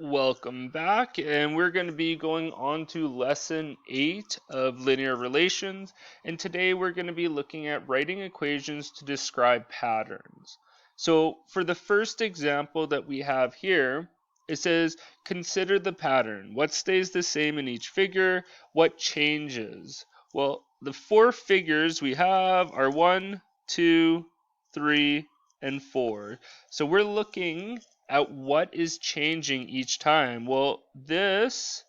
Welcome back, and we're going to be going on to lesson 8 of linear relations, and today we're going to be looking at writing equations to describe patterns. So for the first example that we have here, it says, consider the pattern. What stays the same in each figure? What changes? Well, the four figures we have are 1, 2, 3, and 4. So we're looking at what is changing each time. Well, this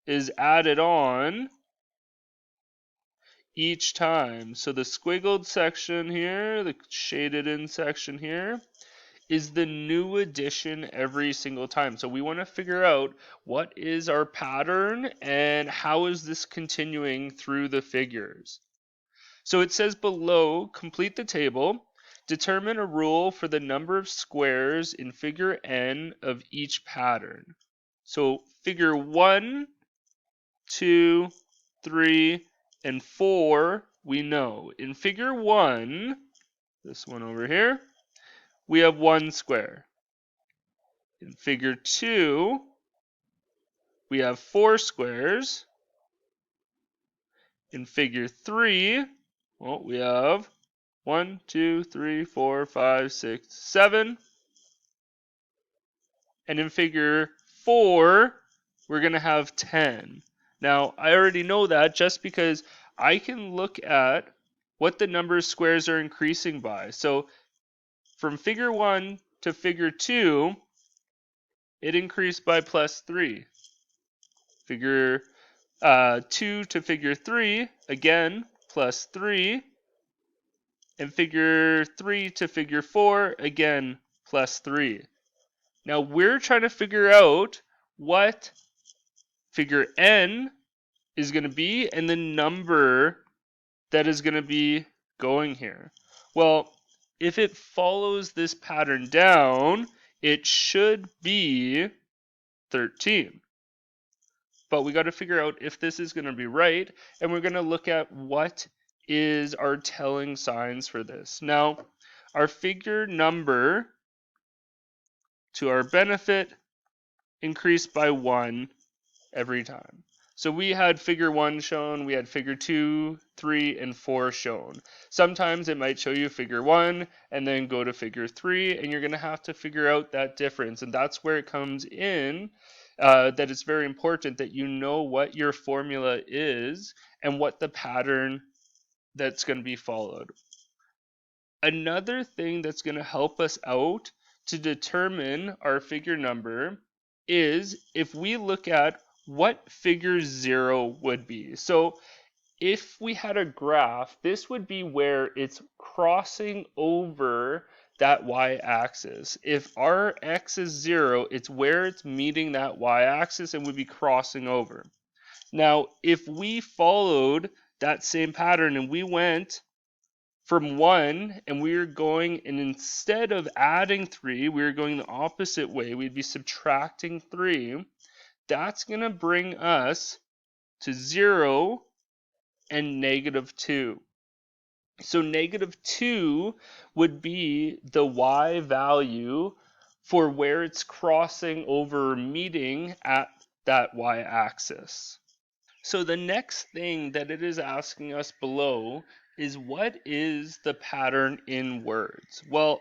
is added on each time. So the squiggled section here, the shaded in section here, is the new addition every single time. So we want to figure out what is our pattern and how is this continuing through the figures. So it says below, complete the table. Determine a rule for the number of squares in figure N of each pattern. So figure 1, 2, 3, and 4, we know. In figure 1, this one over here, we have 1 square. In figure 2, we have 4 squares. In figure 3, well, we have 1, 2, 3, 4, 5, 6, 7. And in figure 4, we're going to have 10. Now, I already know that just because I can look at what the number of squares are increasing by. So from figure 1 to figure 2, it increased by plus 3. Figure 2 to figure 3, again, plus 3. And figure 3 to figure 4, again, plus 3. Now we're trying to figure out what figure N is going to be and the number that is going to be going here. Well, if it follows this pattern down, it should be 13. But we got to figure out if this is going to be right, and we're going to look at what is our telling signs for this. Now, our figure number, to our benefit, increased by 1 every time. So we had figure 1 shown, we had figure 2, 3, and 4 shown. Sometimes it might show you figure 1 and then go to figure 3, and you're going to have to figure out that difference. And that's where it comes in, that it's very important that you know what your formula is and what the pattern that's going to be followed. Another thing that's going to help us out to determine our figure number is if we look at what figure 0 would be. So if we had a graph, this would be where it's crossing over that y-axis. If our x is 0, it's where it's meeting that y-axis and would be crossing over. Now, if we followed that same pattern and we went from 1 and we were going, and instead of adding 3, we were going the opposite way, we'd be subtracting 3. That's going to bring us to 0 and negative 2. So negative 2 would be the y value for where it's crossing over, meeting at that y-axis. So the next thing that it is asking us below is, what is the pattern in words? Well,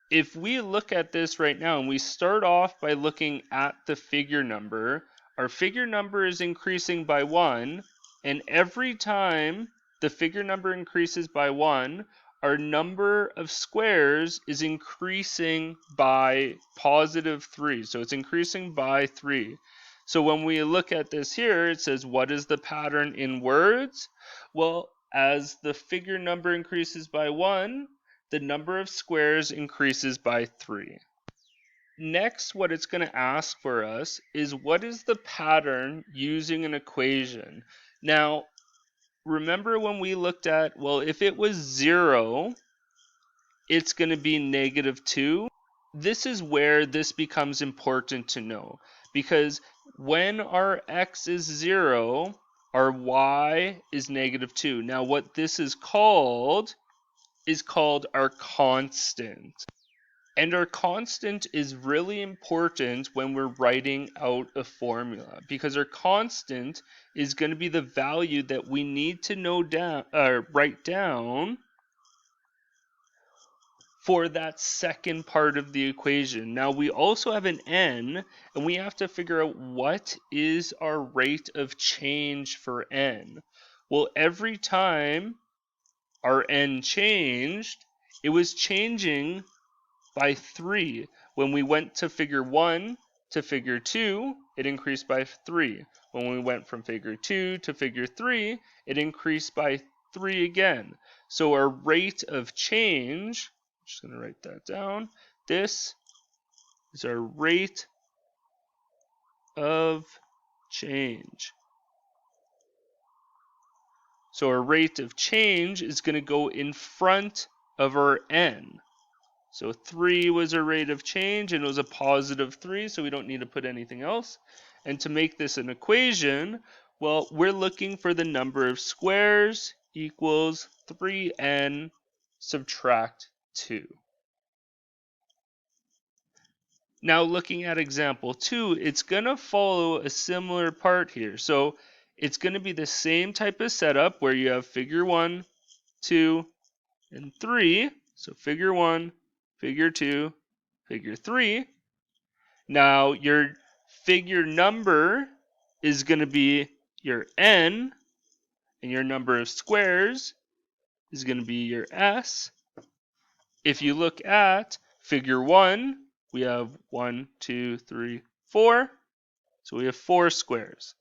if we look at this right now and we start off by looking at the figure number, our figure number is increasing by 1, and every time the figure number increases by 1, our number of squares is increasing by positive 3. So it's increasing by 3. So when we look at this here, it says, what is the pattern in words? Well, as the figure number increases by 1, the number of squares increases by 3. Next, what it's going to ask for us is, what is the pattern using an equation? Now, remember when we looked at, well, if it was 0, it's going to be negative 2. This is where this becomes important to know, because when our x is 0, our y is negative 2. Now, what this is called our constant. And our constant is really important when we're writing out a formula, because our constant is going to be the value that we need to write down for that second part of the equation. Now we also have an n, and we have to figure out what is our rate of change for n. Well, every time our n changed, it was changing by 3. When we went to figure 1 to figure 2, it increased by 3. When we went from figure 2 to figure 3, it increased by 3 again. So our rate of change, I'm just going to write that down, this is our rate of change. So our rate of change is going to go in front of our n. So 3 was our rate of change, and it was a positive 3, so we don't need to put anything else. And to make this an equation, well, we're looking for the number of squares equals 3n subtract 2. Now looking at example 2, it's going to follow a similar part here. So it's going to be the same type of setup where you have figure 1, 2, and 3. So figure 1, figure 2, figure 3. Now your figure number is going to be your n, and your number of squares is going to be your s. If you look at figure 1, we have 1, 2, 3, 4. So we have 4 squares.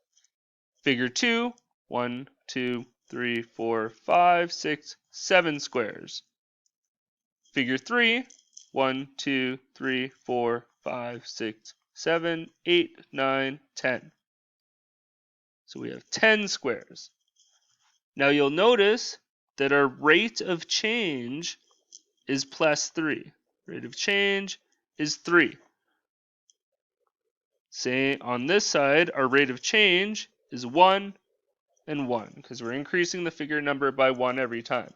Figure 2, 1, 2, 3, 4, 5, 6, 7 squares. Figure 3, 1, 2, 3, 4, 5, 6, 7, 8, 9, 10. So we have 10 squares. Now you'll notice that our rate of change is plus 3. Rate of change is 3. Say on this side, our rate of change is 1 and 1, because we're increasing the figure number by 1 every time.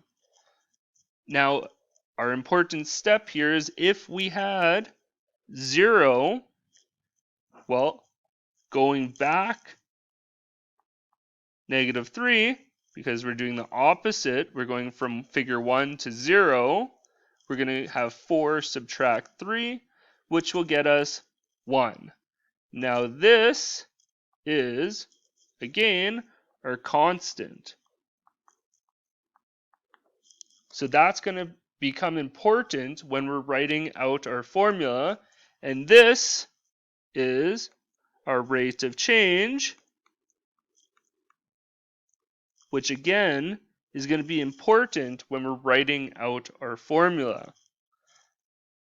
Now, our important step here is if we had 0, well, going back -3, because we're doing the opposite, we're going from figure 1 to 0, we're going to have 4 subtract 3, which will get us 1. Now this is, again, our constant. So that's going to become important when we're writing out our formula, and this is our rate of change, which again is going to be important when we're writing out our formula.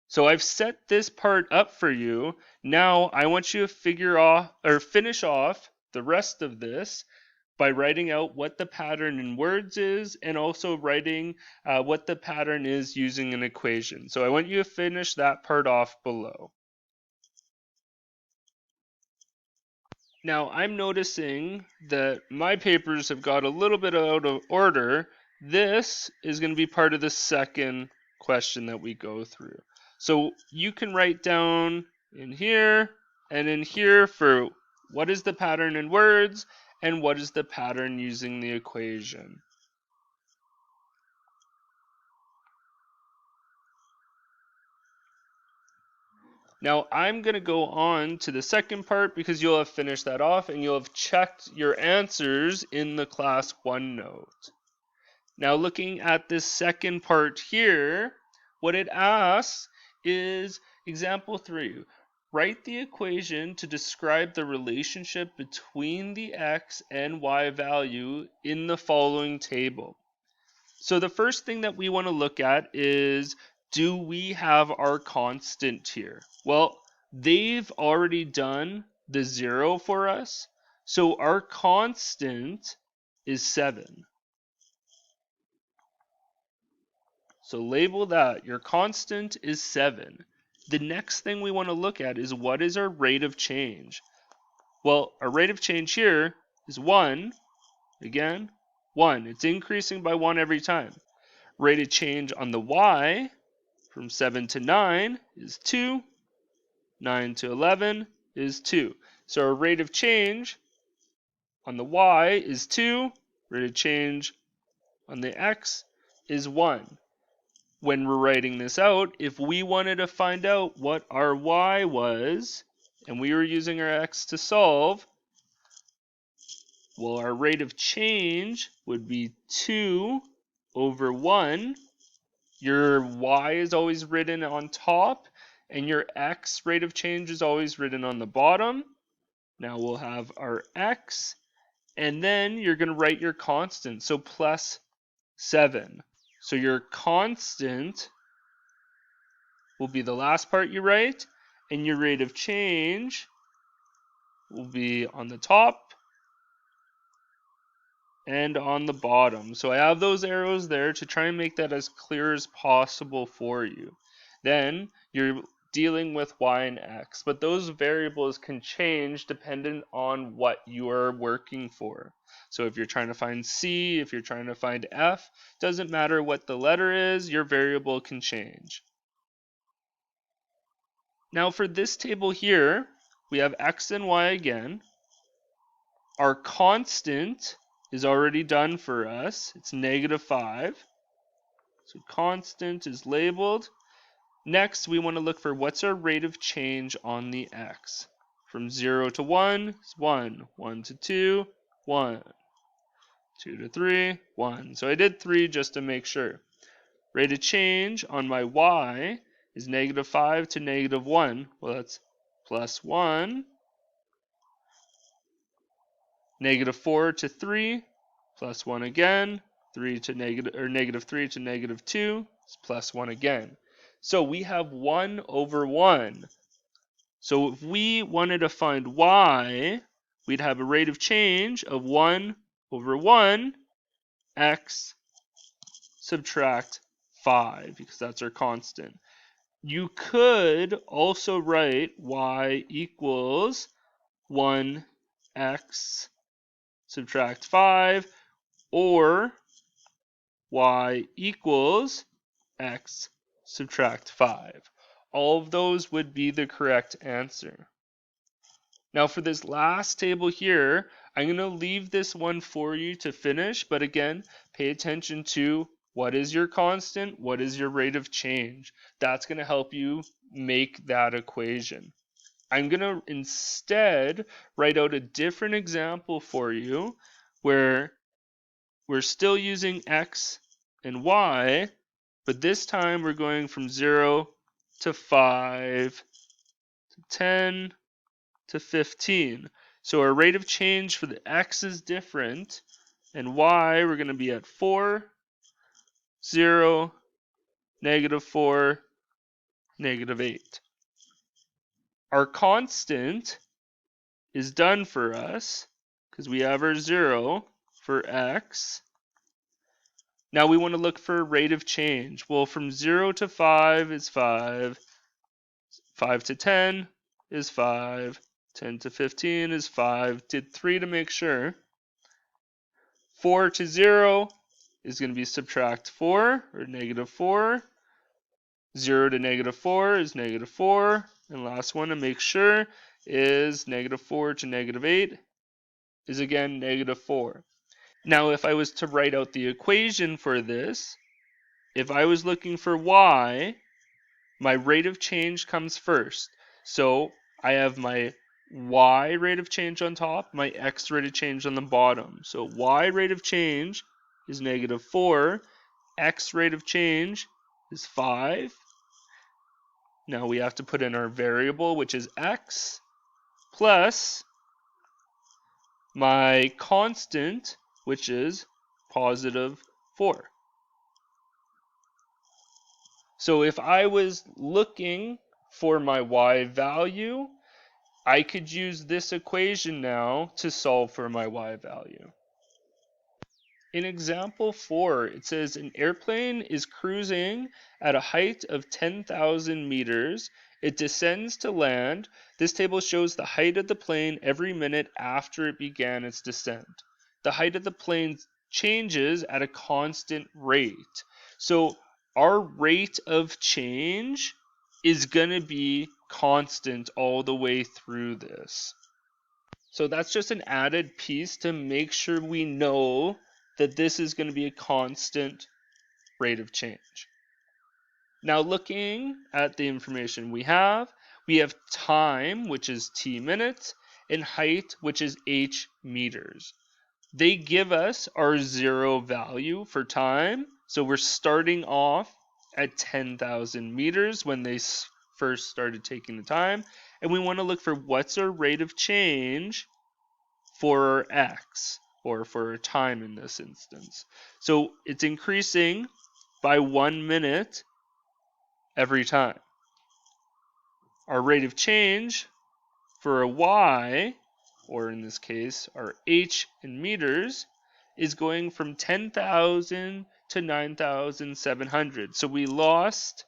So I've set this part up for you. Now I want you to finish off the rest of this by writing out what the pattern in words is, and also writing what the pattern is using an equation. So I want you to finish that part off below. Now I'm noticing that my papers have got a little bit out of order. This is going to be part of the second question that we go through. So you can write down in here and in here for what is the pattern in words and what is the pattern using the equation. Now I'm going to go on to the second part because you'll have finished that off and you'll have checked your answers in the class OneNote. Now looking at this second part here, what it asks is example 3. Write the equation to describe the relationship between the x and y value in the following table. So the first thing that we want to look at is, do we have our constant here? Well, they've already done the 0 for us, so our constant is 7. So label that. Your constant is 7. The next thing we want to look at is, what is our rate of change? Well, our rate of change here is 1. Again, 1. It's increasing by 1 every time. Rate of change on the y From 7 to 9 is 2. 9 to 11 is 2. So our rate of change on the y is 2. Rate of change on the x is 1. When we're writing this out, if we wanted to find out what our y was, and we were using our x to solve, well, our rate of change would be 2 over 1. Your y is always written on top, and your x rate of change is always written on the bottom. Now we'll have our x, and then you're going to write your constant, so plus 7. So your constant will be the last part you write, and your rate of change will be on the top and on the bottom. So I have those arrows there to try and make that as clear as possible for you. Then you're dealing with y and x, but those variables can change dependent on what you are working for. So if you're trying to find c, if you're trying to find f, doesn't matter what the letter is, your variable can change. Now for this table here, we have x and y again. Our constant is already done for us. It's -5. So constant is labeled. Next, we want to look for what's our rate of change on the x. From 0 to 1 is 1. 1 to 2, 1. 2 to 3, 1. So I did 3 just to make sure. Rate of change on my y is -5 to -1. Well, that's plus 1. -4 to 3, plus 1 again. 3 to -3 to -2 is plus 1 again. So we have 1 over 1. So if we wanted to find y, we'd have a rate of change of 1 over 1, x subtract 5, because that's our constant. You could also write y equals 1x subtract 5, or y equals x subtract 5. All of those would be the correct answer. Now for this last table here, I'm going to leave this one for you to finish, but again, pay attention to what is your constant, what is your rate of change. That's going to help you make that equation. I'm going to instead write out a different example for you where we're still using x and y, but this time we're going from 0 to 5 to 10 to 15. So our rate of change for the x is different, and y we're going to be at 4, 0, -4, -8. Our constant is done for us because we have our 0 for x. Now we want to look for a rate of change. Well, from 0 to 5 is 5, 5 to 10 is 5, 10 to 15 is 5, did 3 to make sure. 4 to 0 is going to be subtract 4, or -4. 0 to -4 is -4. And last one to make sure is -4 to -8 is again -4. Now if I was to write out the equation for this, if I was looking for y, my rate of change comes first. So I have my y rate of change on top, my x rate of change on the bottom. So y rate of change is -4, x rate of change is 5. Now we have to put in our variable, which is x, plus my constant, which is +4. So if I was looking for my y value, I could use this equation now to solve for my y value. In example 4, it says an airplane is cruising at a height of 10,000 meters. It descends to land. This table shows the height of the plane every minute after it began its descent. The height of the plane changes at a constant rate. So our rate of change is going to be constant all the way through this. So that's just an added piece to make sure we know that this is going to be a constant rate of change. Now looking at the information we have time, which is t minutes, and height, which is h meters. They give us our 0 value for time, so we're starting off at 10,000 meters when they first started taking the time, and we want to look for what's our rate of change for x, or for time in this instance. So it's increasing by 1 minute every time. Our rate of change for a y, or in this case our h in meters, is going from 10,000 to 9,700. So we lost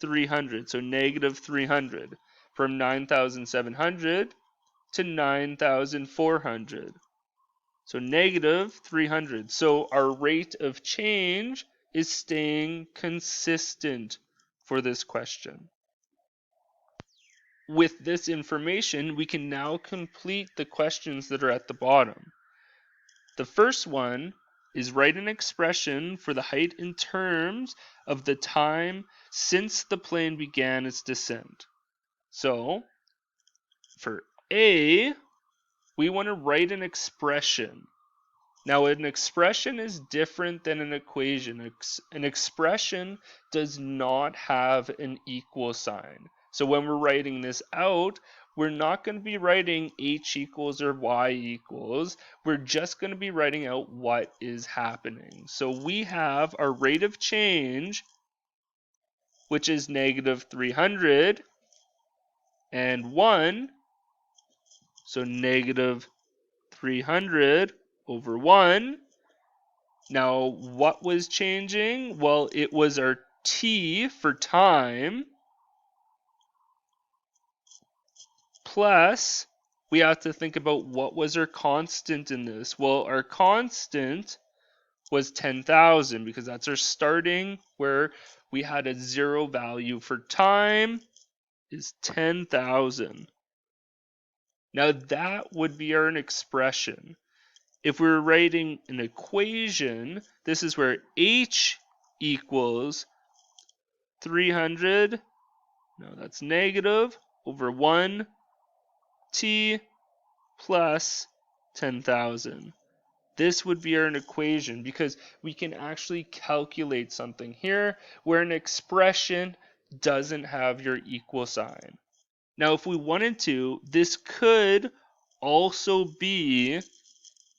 300, so negative 300, from 9,700 to 9,400. So negative 300. So our rate of change is staying consistent for this question. With this information, we can now complete the questions that are at the bottom. The first one is write an expression for the height in terms of the time since the plane began its descent. So, for A, we want to write an expression. Now, an expression is different than an equation. An expression does not have an equal sign. So when we're writing this out, we're not going to be writing h equals or y equals. We're just going to be writing out what is happening. So we have our rate of change, which is negative 300, and 1. So negative 300 over 1. Now, what was changing? Well, it was our t for time, plus we have to think about what was our constant in this. Well, our constant was 10,000 because that's our starting, where we had a 0 value for time is 10,000. Now that would be our expression. If we were writing an equation, this is where h equals 300, no, that's negative, over 1 t plus 10,000. This would be our equation because we can actually calculate something here where an expression doesn't have your equal sign. Now, if we wanted to, this could also be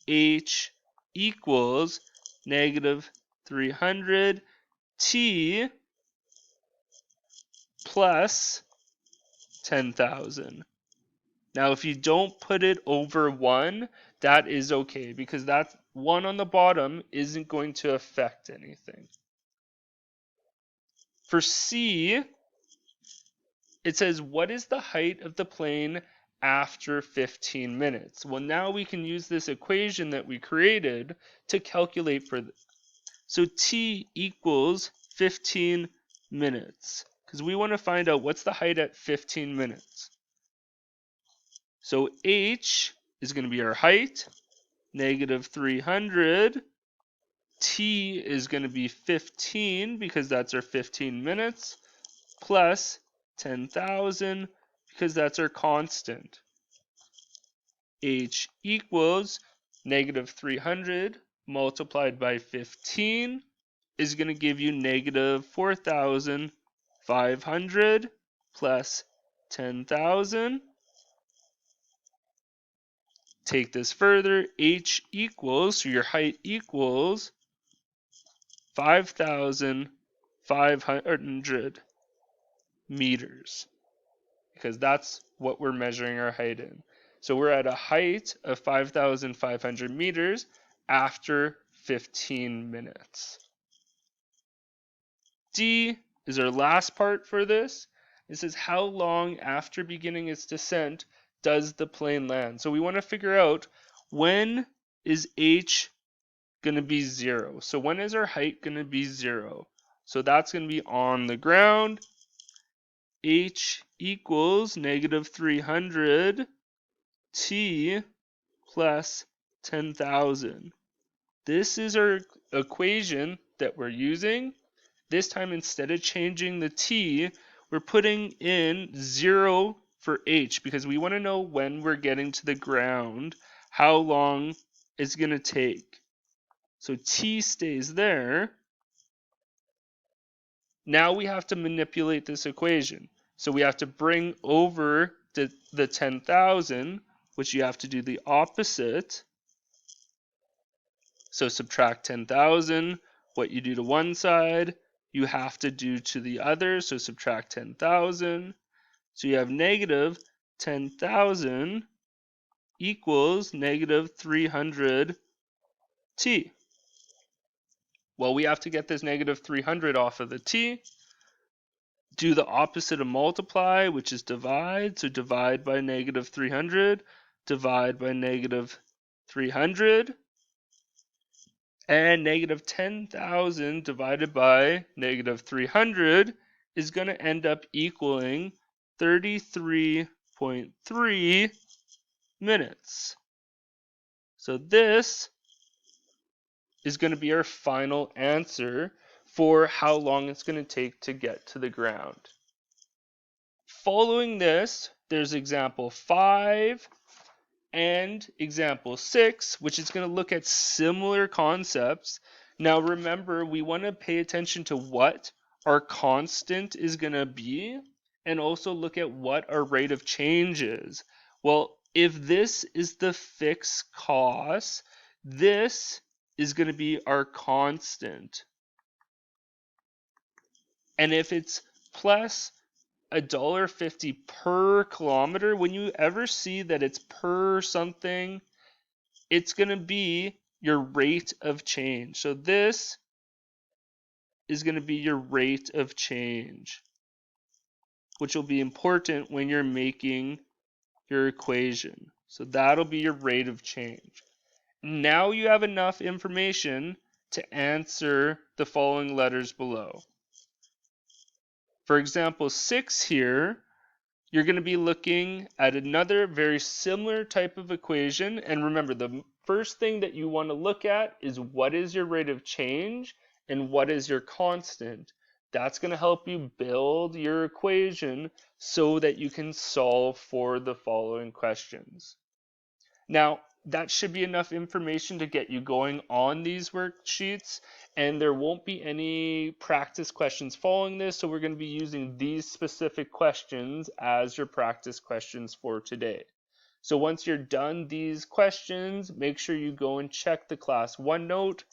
h equals negative 300 t plus 10,000. Now, if you don't put it over 1, that is okay because that 1 on the bottom isn't going to affect anything. For C, it says, what is the height of the plane after 15 minutes? Well, now we can use this equation that we created to calculate for this. So T equals 15 minutes because we want to find out what's the height at 15 minutes. So h is going to be our height, negative 300. T is going to be 15 because that's our 15 minutes, plus 10,000 because that's our constant. H equals negative 300 multiplied by 15 is going to give you negative 4,500 plus 10,000. Take this further, h equals, so your height equals 5,500 meters, because that's what we're measuring our height in. So we're at a height of 5,500 meters after 15 minutes. D is our last part for this. It says how long after beginning its descent does the plane land? So we want to figure out when is h going to be 0. So when is our height going to be 0? So that's going to be on the ground. H equals negative 300 T plus 10,000. This is our equation that we're using. This time, instead of changing the T, we're putting in 0 for H because we want to know when we're getting to the ground, how long it's going to take. So T stays there. Now we have to manipulate this equation. So we have to bring over the 10,000, which you have to do the opposite. So subtract 10,000. What you do to one side, you have to do to the other. So subtract 10,000. So you have negative 10,000 equals negative 300 T. Well, we have to get this negative 300 off of the T. Do the opposite of multiply, which is divide. So divide by negative 300, divide by negative 300. And negative 10,000 divided by negative 300 is going to end up equaling 33.3 minutes. So this is going to be our final answer for how long it's going to take to get to the ground. Following this, there's example 5 and example 6, which is going to look at similar concepts. Now remember, we want to pay attention to what our constant is going to be and also look at what our rate of change is. Well, if this is the fixed cost, this is going to be our constant. And if it's plus $1.50 per kilometer, when you ever see that it's per something, it's going to be your rate of change. So this is going to be your rate of change, which will be important when you're making your equation. So that'll be your rate of change. Now you have enough information to answer the following letters below. For example 6 here, you're going to be looking at another very similar type of equation. And remember, the first thing that you want to look at is what is your rate of change and what is your constant. That's going to help you build your equation so that you can solve for the following questions. Now, that should be enough information to get you going on these worksheets, and there won't be any practice questions following this, so we're going to be using these specific questions as your practice questions for today. So once you're done these questions, make sure you go and check the class OneNote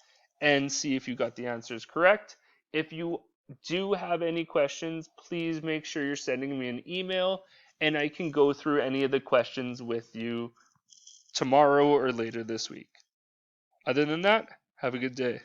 and see if you got the answers correct. If you do have any questions, please make sure you're sending me an email, and I can go through any of the questions with you tomorrow or later this week. Other than that, have a good day.